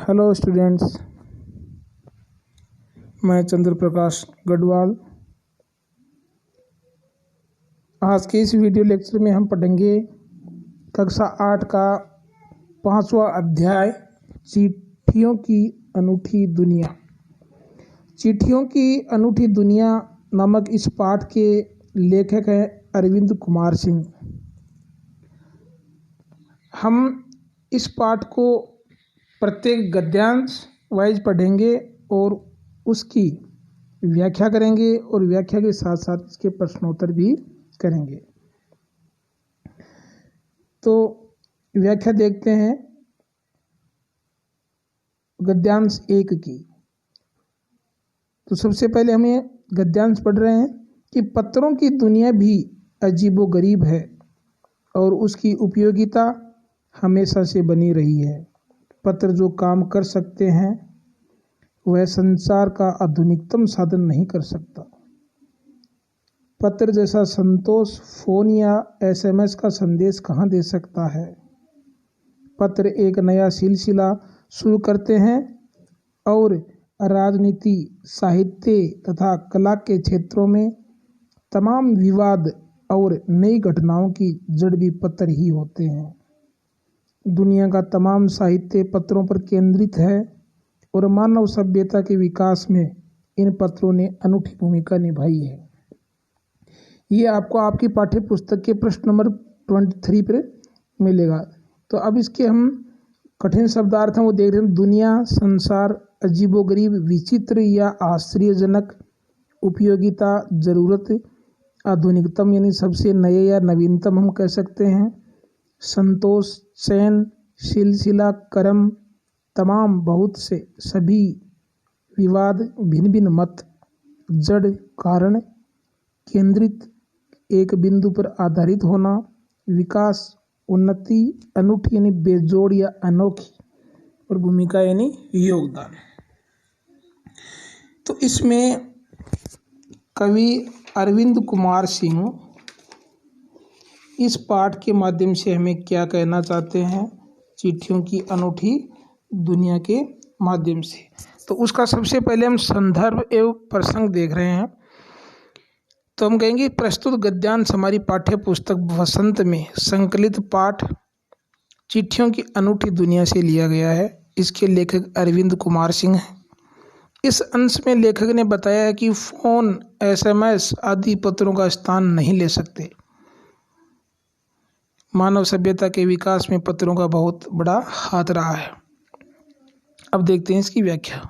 Hello students, मैं चंद्र प्रकाश गढ़वाल। आज के इस वीडियो लेक्चर में हम पढ़ेंगे कक्षा 8 का 5वां अध्याय चिट्ठियों की अनूठी दुनिया। चिट्ठियों की अनूठी दुनिया नामक इस पाठ के लेखक हैं अरविंद कुमार सिंह। हम इस पाठ को प्रत्येक गद्यांश वाइज पढ़ेंगे और उसकी व्याख्या करेंगे और व्याख्या के साथ साथ इसके प्रश्नोत्तर भी करेंगे। तो व्याख्या देखते हैं गद्यांश 1 की। तो सबसे पहले हमें गद्यांश पढ़ रहे हैं कि पत्रों की दुनिया भी अजीबोगरीब है और उसकी उपयोगिता हमेशा से बनी रही है। पत्र जो काम कर सकते हैं वह संचार का आधुनिकतम साधन नहीं कर सकता। पत्र जैसा संतोष फोन या एसएमएस का संदेश कहाँ दे सकता है। पत्र एक नया सिलसिला शुरू करते हैं और राजनीति, साहित्य तथा कला के क्षेत्रों में तमाम विवाद और नई घटनाओं की जड़ भी पत्र ही होते हैं। दुनिया का तमाम साहित्य पत्रों पर केंद्रित है और मानव सभ्यता के विकास में इन पत्रों ने अनूठी भूमिका निभाई है। ये आपको आपकी पाठ्य पुस्तक के प्रश्न नंबर 23 पर मिलेगा। तो अब इसके हम कठिन शब्दार्थ हैं वो देख रहे हैं। दुनिया, संसार, अजीबोगरीब, विचित्र या आश्चर्यजनक, उपयोगिता, जरूरत, आधुनिकतम यानी सबसे नए या नवीनतम हम कह सकते हैं, संतोष, चैन, सिलसिला, कर्म, तमाम, बहुत से, सभी, विवाद, भिन्न भिन्न मत, जड़, कारण, केंद्रित, एक बिंदु पर आधारित होना, विकास, उन्नति, अनूठी यानी बेजोड़ या अनोखी, और भूमिका यानी योगदान। तो इसमें कवि अरविंद कुमार सिंह इस पाठ के माध्यम से हमें क्या कहना चाहते हैं चिट्ठियों की अनूठी दुनिया के माध्यम से। तो उसका सबसे पहले हम संदर्भ एवं प्रसंग देख रहे हैं। तो हम कहेंगे प्रस्तुत गद्यांश हमारी पाठ्य पुस्तक वसंत में संकलित पाठ चिट्ठियों की अनूठी दुनिया से लिया गया है। इसके लेखक अरविंद कुमार सिंह हैं। इस अंश में लेखक ने बताया है कि फोन, एसएमएस आदि पत्रों का स्थान नहीं ले सकते। मानव सभ्यता के विकास में पत्रों का बहुत बड़ा हाथ रहा है। अब देखते हैं इसकी व्याख्या।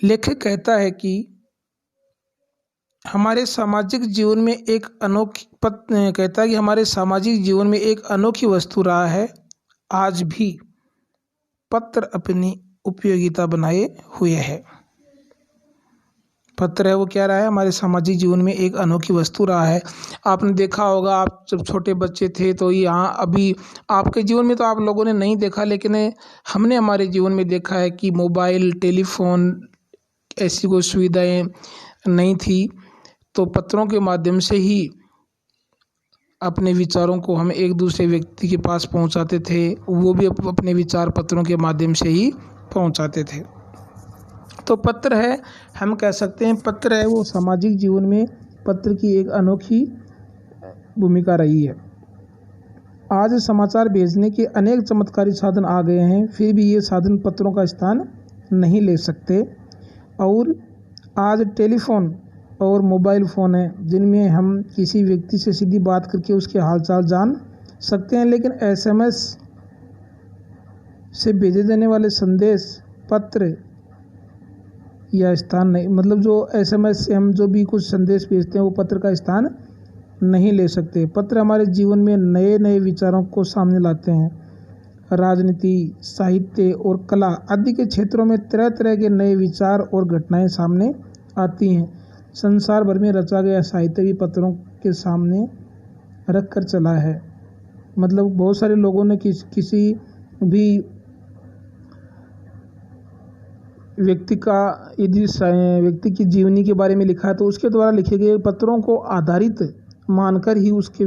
लेखक कहता है कि हमारे सामाजिक जीवन में एक अनोखी वस्तु रहा है। आज भी पत्र अपनी उपयोगिता बनाए हुए है। पत्र है वो क्या रहा है, हमारे सामाजिक जीवन में एक अनोखी वस्तु रहा है। आपने देखा होगा, आप जब छोटे बच्चे थे तो यहाँ अभी आपके जीवन में तो आप लोगों ने नहीं देखा, लेकिन हमने हमारे जीवन में देखा है कि मोबाइल, टेलीफोन ऐसी कोई सुविधाएं नहीं थी। तो पत्रों के माध्यम से ही अपने विचारों को हम एक दूसरे व्यक्ति के पास पहुंचाते थे, वो भी अपने विचार पत्रों के माध्यम से ही पहुंचाते थे। तो पत्र है, हम कह सकते हैं पत्र है वो सामाजिक जीवन में पत्र की एक अनोखी भूमिका रही है। आज समाचार भेजने के अनेक चमत्कारी साधन आ गए हैं, फिर भी ये साधन पत्रों का स्थान नहीं ले सकते। और आज टेलीफोन और मोबाइल फ़ोन है जिनमें हम किसी व्यक्ति से सीधी बात करके उसके हालचाल जान सकते हैं, लेकिन एसएमएस से भेजे जाने वाले संदेश पत्र या स्थान नहीं, मतलब जो एसएमएस से हम जो भी कुछ संदेश भेजते हैं वो पत्र का स्थान नहीं ले सकते। पत्र हमारे जीवन में नए नए विचारों को सामने लाते हैं। राजनीति, साहित्य और कला आदि के क्षेत्रों में तरह तरह के नए विचार और घटनाएं सामने आती हैं। संसार भर में रचा गया साहित्य भी पत्रों के सामने रख कर चला है। मतलब बहुत सारे लोगों ने किसी भी व्यक्ति की जीवनी के बारे में लिखा है तो उसके द्वारा लिखे गए पत्रों को आधारित मानकर ही उसकी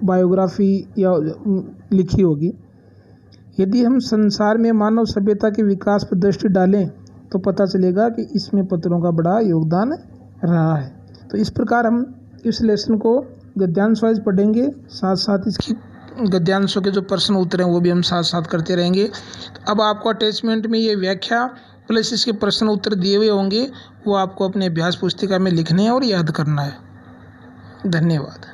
बायोग्राफी या लिखी होगी। यदि हम संसार में मानव सभ्यता के विकास पर दृष्टि डालें तो पता चलेगा कि इसमें पत्रों का बड़ा योगदान रहा है। तो इस प्रकार हम इस लेसन को गद्यांश वाइज पढ़ेंगे, साथ साथ इसकी गद्यांशों के जो प्रश्न उत्तर हैं वो भी हम साथ साथ करते रहेंगे। तो अब आपको अटैचमेंट में ये व्याख्या प्लस इसके प्रश्न उत्तर दिए हुए होंगे, वो आपको अपने अभ्यास पुस्तिका में लिखने हैं और याद करना है। धन्यवाद।